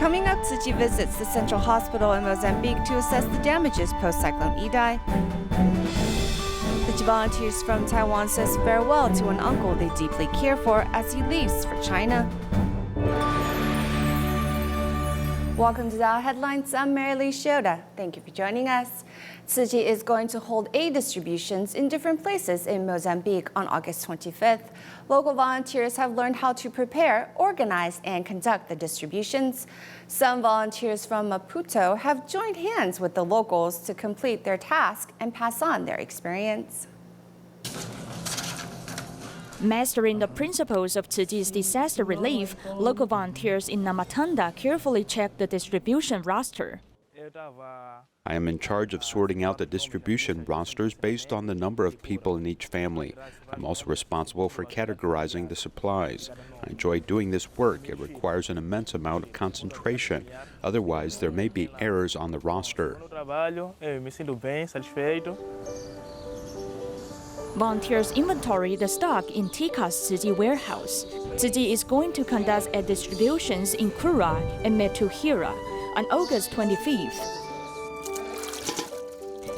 Coming up, Tzu Chi visits the Central Hospital in Mozambique to assess the damages post-Cyclone Idai. The volunteers from Taiwan says farewell to an uncle they deeply care for as he leaves for China. Welcome to DaAi Headlines. I'm Marilee Shioda. Thank you for joining us. Tzu Chi is going to hold aid distributions in different places in Mozambique on August 25th. Local volunteers have learned how to prepare, organize, and conduct the distributions. Some volunteers from Maputo have joined hands with the locals to complete their task and pass on their experience. Mastering the principles of Tzu Chi's disaster relief, local volunteers in Namatanda carefully check the distribution roster. I am in charge of sorting out the distribution rosters based on the number of people in each family. I'm also responsible for categorizing the supplies. I enjoy doing this work. It requires an immense amount of concentration. Otherwise, there may be errors on the roster. Volunteers inventory the stock in Tika's Tzu Chi warehouse. Tzu Chi is going to conduct aid distributions in Kura and Metuhira on August 25th.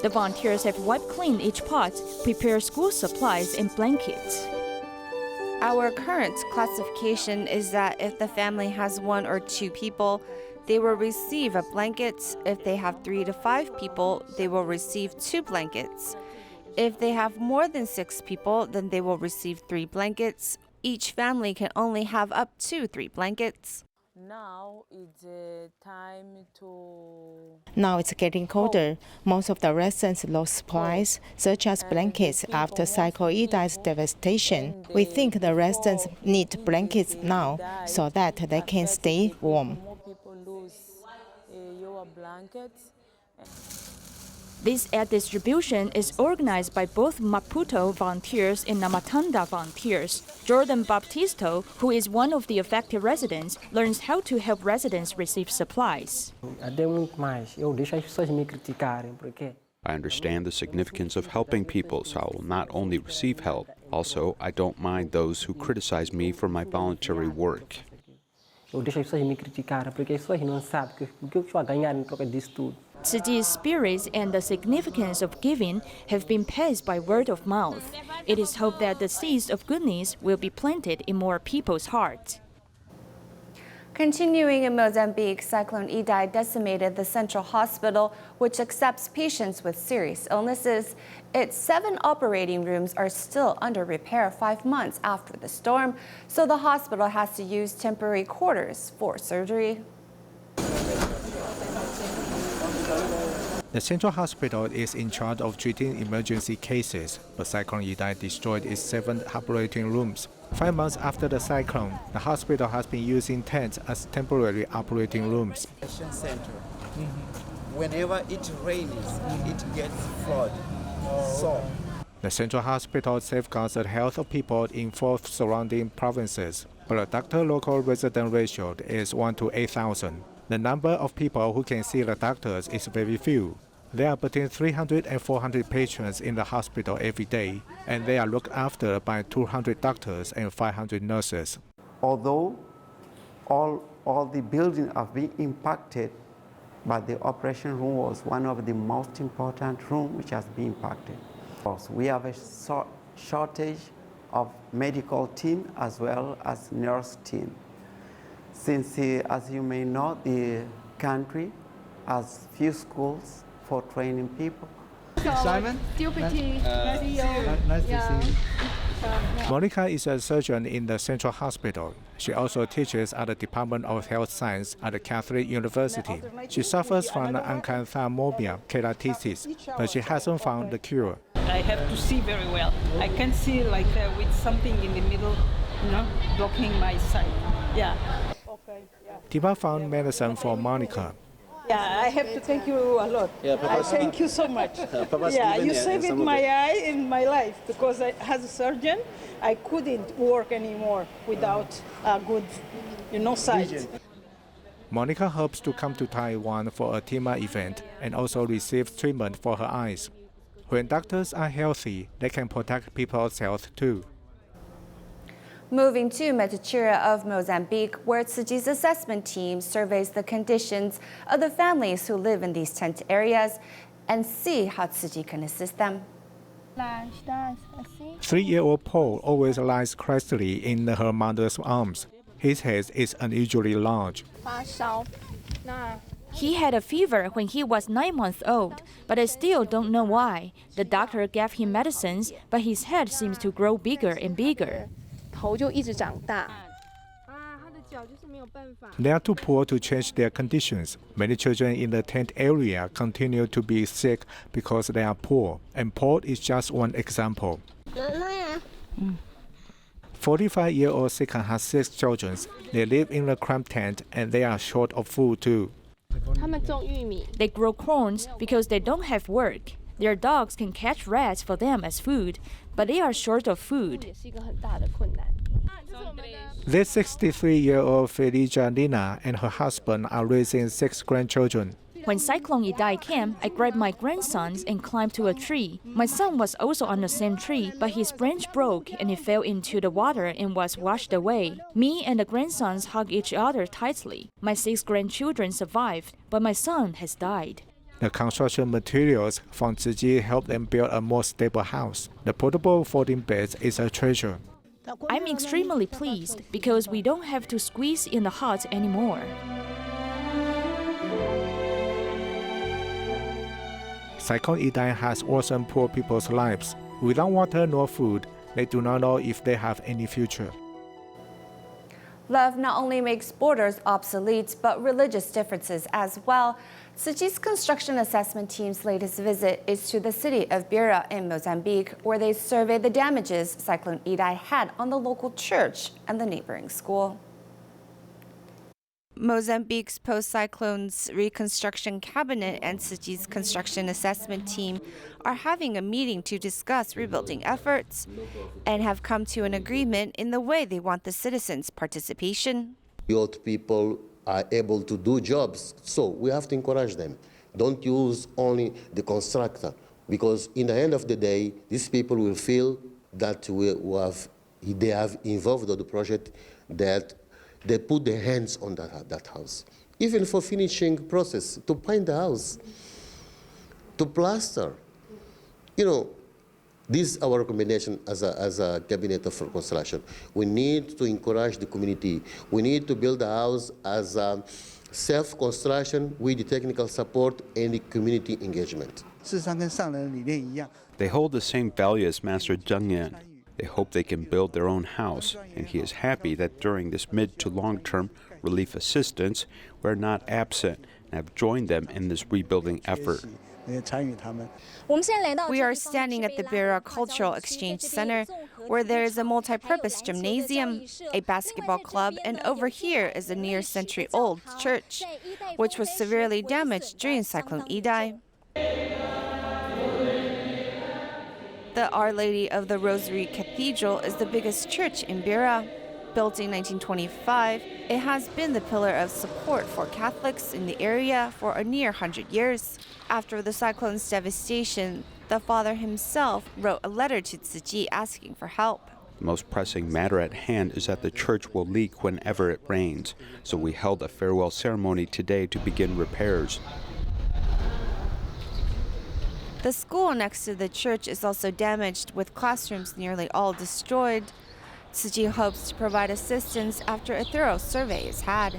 The volunteers have wiped clean each pot, prepared school supplies and blankets. Our current classification is that if the family has 1 or 2 people, they will receive a blanket. If they have 3 to 5 people, they will receive 2 blankets. If they have more than 6 people, then they will receive 3 blankets. Each family can only have up to 3 blankets. Now it's time to... Now it's getting colder. Most of the residents lost supplies, such as blankets, after Cyclone Idai's devastation. We think the residents need blankets now so that they can stay warm. More people lose your blankets. This aid distribution is organized by both Maputo volunteers and Namatanda volunteers. Jordan Baptisto, who is one of the affected residents, learns how to help residents receive supplies. I understand the significance of helping people, so I will not only receive help. Also, I don't mind those who criticize me for my voluntary work. Tzu Chi's spirit and the significance of giving have been passed by word of mouth. It is hoped that the seeds of goodness will be planted in more people's hearts. Continuing in Mozambique, Cyclone Idai decimated the Central Hospital, which accepts patients with serious illnesses. Its 7 operating rooms are still under repair 5 months after the storm, so the hospital has to use temporary quarters for surgery. The Central Hospital is in charge of treating emergency cases, but Cyclone Idai destroyed its 7 operating rooms. 5 months after the cyclone, the hospital has been using tents as temporary operating rooms. Whenever it rains, it gets flooded. So the Central Hospital safeguards the health of people in 4 surrounding provinces, but the doctor-local resident ratio is 1 to 8,000. The number of people who can see the doctors is very few. There are between 300 and 400 patients in the hospital every day, and they are looked after by 200 doctors and 500 nurses. Although all the buildings are being impacted, but the operation room was one of the most important rooms which has been impacted. We have a shortage of medical team as well as nurse team. Since, as you may know, the country has few schools for training people. Simon? Nice to see you. Monica is a surgeon in the Central Hospital. She also teaches at the Department of Health Science at the Catholic University. She suffers from acanthamoebia keratitis, but she hasn't found the cure. I have to see very well. I can see like with something in the middle, blocking my sight. Yeah. Tiba found medicine for Monica. Yeah, I have to thank you a lot. Yeah, I thank you so much. Yeah, you saved my eye in my life because as a surgeon, I couldn't work anymore without a good, sight. Monica hopes to come to Taiwan for a TIMA event and also receive treatment for her eyes. When doctors are healthy, they can protect people's health too. Moving to Metichira of Mozambique, where Tzu Chi's assessment team surveys the conditions of the families who live in these tent areas and see how Tzu Chi can assist them. 3-year-old Paul always lies crestily in her mother's arms. His head is unusually large. He had a fever when he was 9 months old, but I still don't know why. The doctor gave him medicines, but his head seems to grow bigger and bigger. They are too poor to change their conditions. Many children in the tent area continue to be sick because they are poor, and Paul is just one example. 45-year-old Sika has 6 children. They live in a cramped tent and they are short of food too. They grow corns because they don't have work. Their dogs can catch rats for them as food, but they are short of food. This 63-year-old Felicia Lina and her husband are raising 6 grandchildren. When Cyclone Idai came, I grabbed my grandsons and climbed to a tree. My son was also on the same tree, but his branch broke and it fell into the water and was washed away. Me and the grandsons hugged each other tightly. My 6 grandchildren survived, but my son has died. The construction materials from Tzu Chi help them build a more stable house. The portable folding bed is a treasure. I'm extremely pleased because we don't have to squeeze in the hut anymore. Cyclone Idai has worsened poor people's lives. Without water nor food, they do not know if they have any future. Love not only makes borders obsolete, but religious differences as well. Tzu Chi's construction assessment team's latest visit is to the city of Beira in Mozambique, where they survey the damages Cyclone Idai had on the local church and the neighboring school. Mozambique's post-cyclones reconstruction cabinet and Tzu Chi's construction assessment team are having a meeting to discuss rebuilding efforts and have come to an agreement in the way they want the citizens' participation. Youth people are able to do jobs, so we have to encourage them. Don't use only the constructor, because in the end of the day, these people will feel that they have involved in the project, that they put their hands on that house. Even for finishing process, to paint the house, to plaster. You know, this is our recommendation as a cabinet of construction. We need to encourage the community. We need to build a house as a self-construction with the technical support and the community engagement. They hold the same value as Master Zheng Yan. They hope they can build their own house, and he is happy that during this mid to long-term relief assistance, we're not absent and have joined them in this rebuilding effort. We are standing at the Beira Cultural Exchange Center, where there is a multi-purpose gymnasium, a basketball club, and over here is a near-century-old church, which was severely damaged during Cyclone Idai. The Our Lady of the Rosary Cathedral is the biggest church in Beira. Built in 1925, it has been the pillar of support for Catholics in the area for a near 100 years. After the cyclone's devastation, the father himself wrote a letter to Tzu Chi asking for help. The most pressing matter at hand is that the church will leak whenever it rains, so we held a farewell ceremony today to begin repairs. The school next to the church is also damaged, with classrooms nearly all destroyed. Tzu Chi hopes to provide assistance after a thorough survey is had.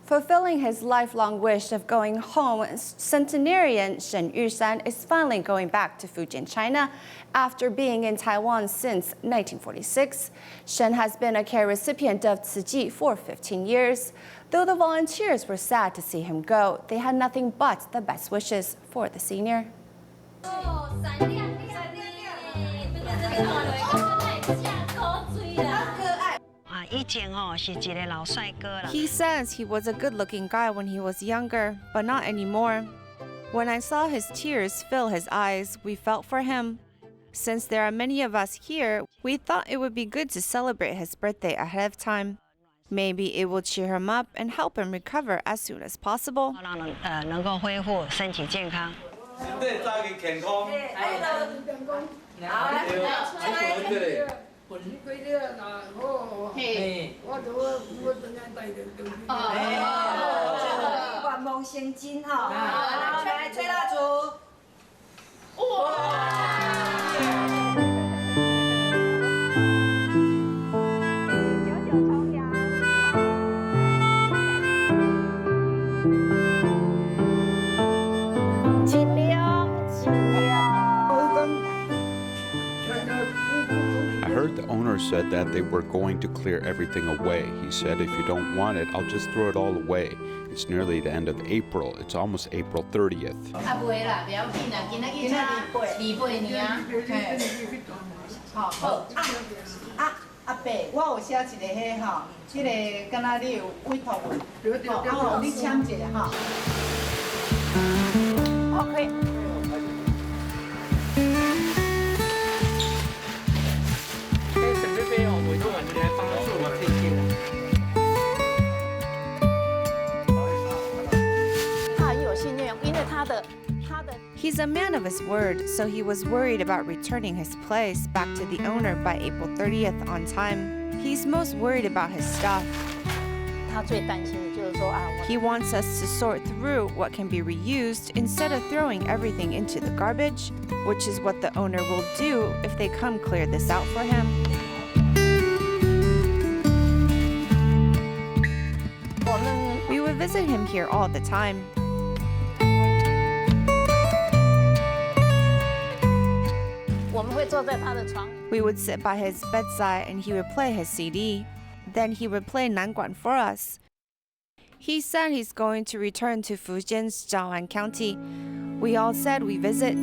Fulfilling his lifelong wish of going home, centenarian Shen Yushan is finally going back to Fujian, China, after being in Taiwan since 1946. Shen has been a care recipient of Tzu Chi for 15 years. Though the volunteers were sad to see him go, they had nothing but the best wishes for the senior. He says he was a good-looking guy when he was younger, but not anymore. When I saw his tears fill his eyes, we felt for him. Since there are many of us here, we thought it would be good to celebrate his birthday ahead of time. Maybe it will cheer him up and help him recover as soon as possible. The owner said that they were going to clear everything away. He said, if you don't want it, I'll just throw it all away. It's nearly the end of April. It's almost April 30th. He's a man of his word, so he was worried about returning his place back to the owner by April 30th on time. He's most worried about his stuff. He wants us to sort through what can be reused instead of throwing everything into the garbage, which is what the owner will do if they come clear this out for him. We would visit him here all the time. We would sit by his bedside and he would play his CD. Then he would play Nanguan for us. He said he's going to return to Fujian's Zhaoan County. We all said we visit.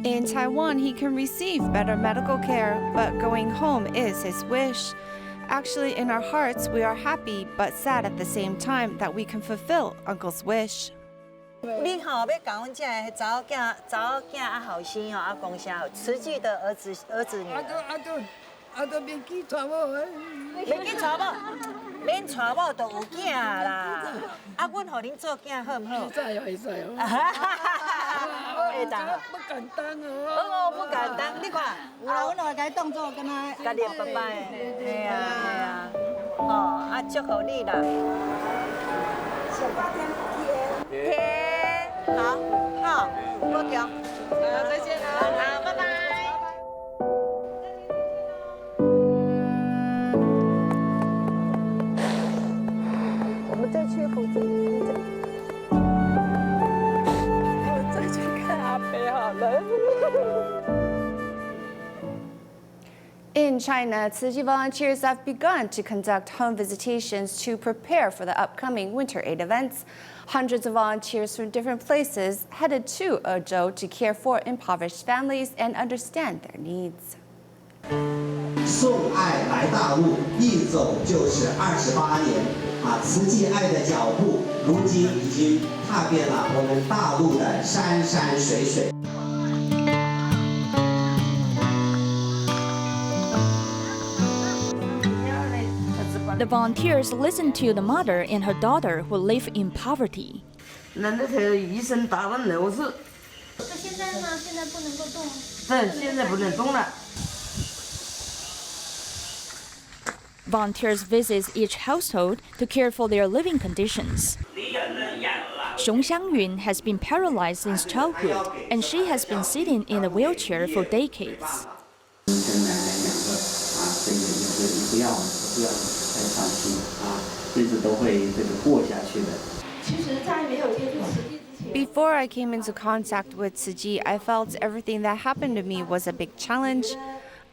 In Taiwan, he can receive better medical care, but going home is his wish. Actually, in our hearts, we are happy but sad at the same time that we can fulfill Uncle's wish. In China, Tzu Chi volunteers have begun to conduct home visitations to prepare for the upcoming Winter Aid events. Hundreds of volunteers from different places headed to Ezhou to care for impoverished families and understand their needs. 送爱来大陆，一走就是28年啊！慈济爱的脚步，如今已经踏遍了我们大陆的山山水水。 The volunteers listened to the mother and her daughter who live in poverty. Volunteers visit each household to care for their living conditions. Xiong Xiangyun has been paralyzed since childhood, and she has been sitting in a wheelchair for decades. Before I came into contact with Tzu Chi, I felt everything that happened to me was a big challenge.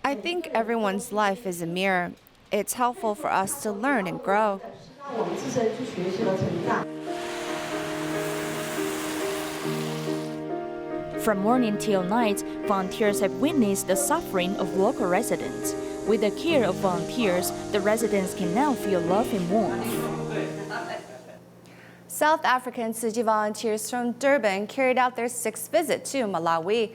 I think everyone's life is a mirror. It's helpful for us to learn and grow. From morning till night, volunteers have witnessed the suffering of local residents. With the care of volunteers, the residents can now feel love and warmth. South African Tzu Chi volunteers from Durban carried out their sixth visit to Malawi.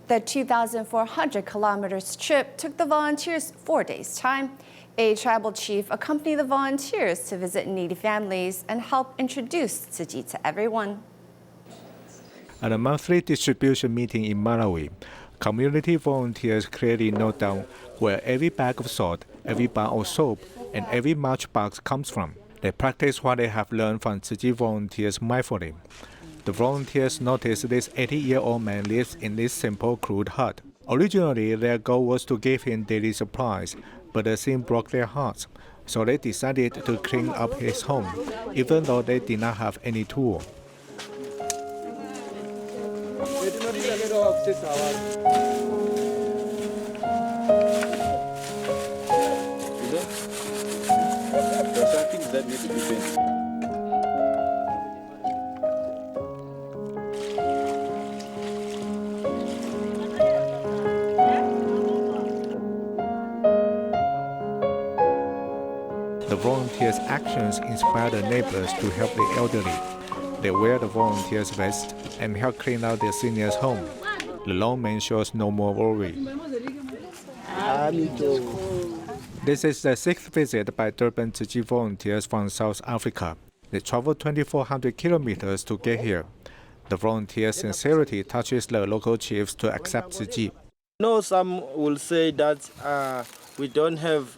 The 2,400 kilometers trip took the volunteers 4 days' time. A tribal chief accompanied the volunteers to visit needy families and help introduce Tzu Chi to everyone. At a monthly distribution meeting in Malawi, community volunteers clearly note down where every bag of salt, every bar of soap, and every matchbox comes from. They practice what they have learned from Tzu Chi volunteers mindfully. The volunteers notice this 80-year-old man lives in this simple, crude hut. Originally, their goal was to give him daily supplies, but the scene broke their hearts, so they decided to clean up his home, even though they did not have any tool. The volunteers' actions inspire the neighbors to help the elderly. They wear the volunteers' vest and help clean out their seniors' home. The lone man shows no more worry. This is the sixth visit by Durban Tzu Chi volunteers from South Africa. They traveled 2,400 kilometers to get here. The volunteers' sincerity touches the local chiefs to accept Tzu Chi. No, some will say that we don't have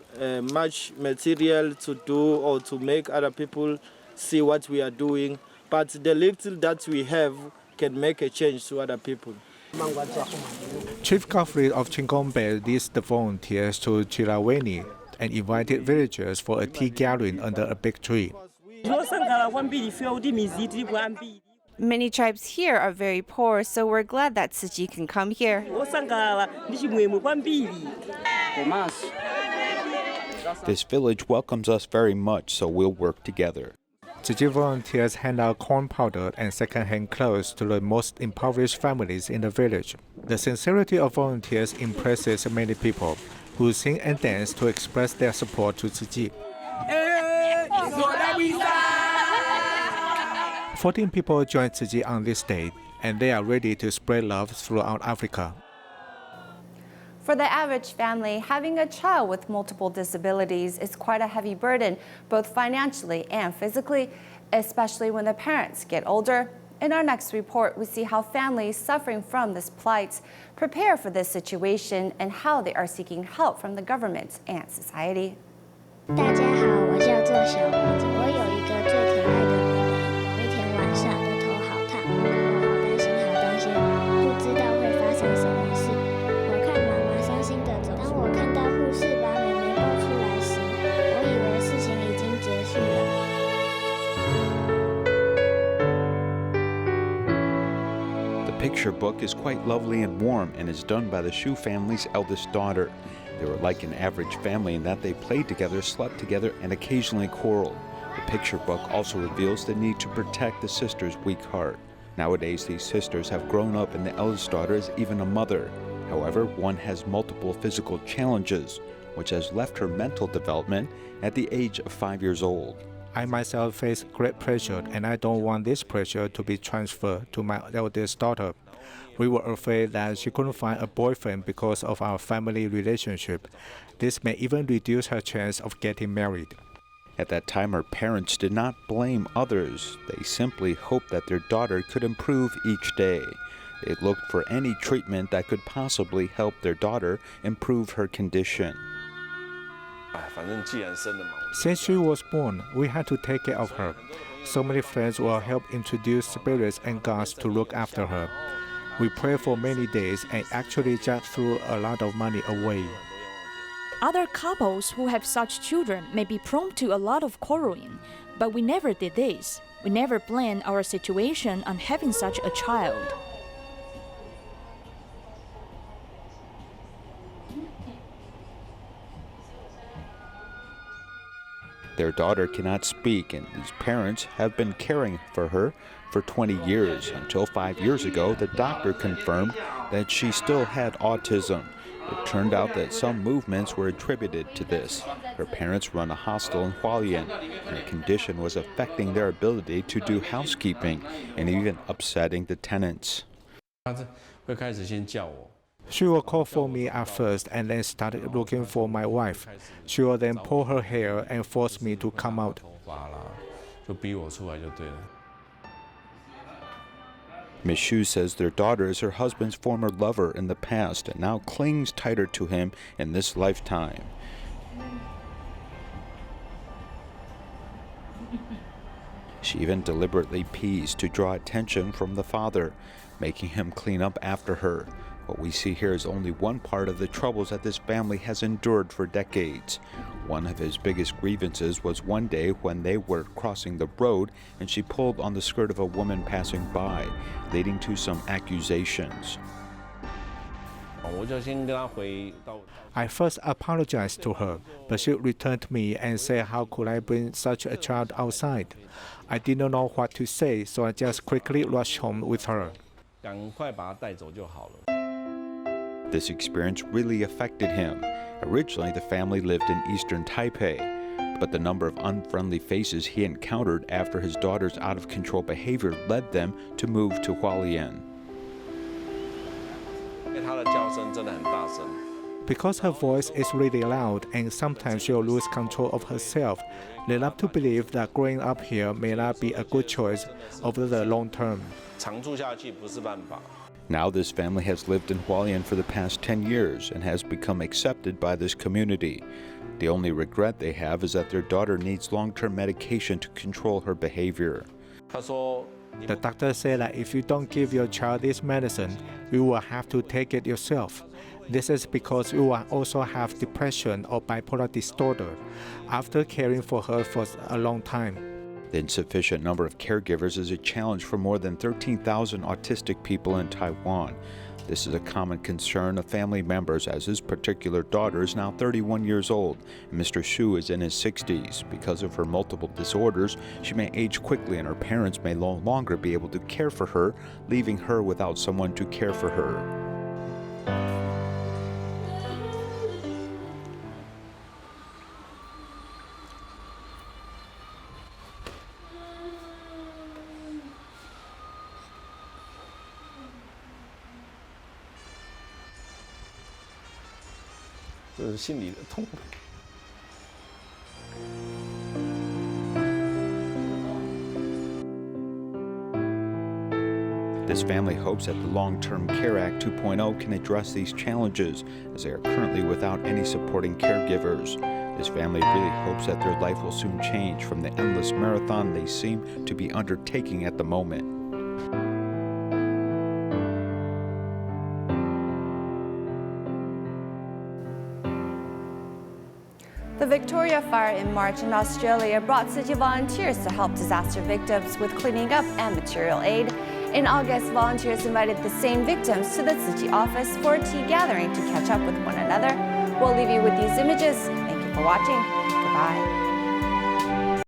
much material to do or to make other people see what we are doing, but the little that we have can make a change to other people. Chief Godfrey of Chingombe leads the volunteers to Chilaweni and invited villagers for a tea gathering under a big tree. Many tribes here are very poor, so we're glad that Tzu Chi can come here. This village welcomes us very much, so we'll work together. Tzu Chi volunteers hand out corn powder and second-hand clothes to the most impoverished families in the village. The sincerity of volunteers impresses many people who sing and dance to express their support to Tzu Chi. 14 people joined Tzu Chi on this day, and they are ready to spread love throughout Africa. For the average family, having a child with multiple disabilities is quite a heavy burden, both financially and physically, especially when the parents get older. In our next report, we see how families suffering from this plight prepare for this situation and how they are seeking help from the government and society. 大家好，我叫做小王子，我有一个最可爱的妹妹，每天晚上的头好烫，我好担心，好担心，不知道会发生什么事。我看妈妈伤心的走，当我看到护士把妹妹抱出来时，我以为事情已经结束了。 The picture book is quite lovely and warm and is done by the Shu family's eldest daughter. They were like an average family in that they played together, slept together, and occasionally quarreled. The picture book also reveals the need to protect the sister's weak heart. Nowadays, these sisters have grown up and the eldest daughter is even a mother. However, one has multiple physical challenges, which has left her mental development at the age of 5 years old. I myself face great pressure, and I don't want this pressure to be transferred to my eldest daughter. We were afraid that she couldn't find a boyfriend because of our family relationship. This may even reduce her chance of getting married. At that time, her parents did not blame others. They simply hoped that their daughter could improve each day. They looked for any treatment that could possibly help their daughter improve her condition. Since she was born, we had to take care of her. So many friends will help introduce spirits and gods to look after her. We prayed for many days and actually just threw a lot of money away. Other couples who have such children may be prone to a lot of quarreling, but we never did this. We never blamed our situation on having such a child. Their daughter cannot speak, and these parents have been caring for her for 20 years, until 5 years ago the doctor confirmed that she still had autism. It turned out that some movements were attributed to this. Her parents run a hostel in Hualien, and her condition was affecting their ability to do housekeeping and even upsetting the tenants. She will call for me at first and then started looking for my wife. She will then pull her hair and force me to come out. Ms. Xu says their daughter is her husband's former lover in the past and now clings tighter to him in this lifetime. She even deliberately pees to draw attention from the father, making him clean up after her. What we see here is only one part of the troubles that this family has endured for decades. One of his biggest grievances was one day when they were crossing the road and she pulled on the skirt of a woman passing by, leading to some accusations. I first apologized to her, but she returned to me and said, "How could I bring such a child outside?" I didn't know what to say, so I just quickly rushed home with her. This experience really affected him. Originally, the family lived in eastern Taipei, but the number of unfriendly faces he encountered after his daughter's out-of-control behavior led them to move to Hualien. Because her voice is really loud and sometimes she'll lose control of herself, they love to believe that growing up here may not be a good choice over the long term. Now this family has lived in Hualien for the past 10 years and has become accepted by this community. The only regret they have is that their daughter needs long-term medication to control her behavior. The doctor said that if you don't give your child this medicine, you will have to take it yourself. This is because you will also have depression or bipolar disorder after caring for her for a long time. The insufficient number of caregivers is a challenge for more than 13,000 autistic people in Taiwan. This is a common concern of family members, as his particular daughter is now 31 years old and Mr. Xu is in his 60s. Because of her multiple disorders, she may age quickly and her parents may no longer be able to care for her, leaving her without someone to care for her. This family hopes that the Long-Term Care Act 2.0 can address these challenges, as they are currently without any supporting caregivers. This family really hopes that their life will soon change from the endless marathon they seem to be undertaking at the moment. The Victoria fire in March in Australia brought Tzu Chi volunteers to help disaster victims with cleaning up and material aid. In August, volunteers invited the same victims to the Tzu Chi office for a tea gathering to catch up with one another. We'll leave you with these images. Thank you for watching. Goodbye.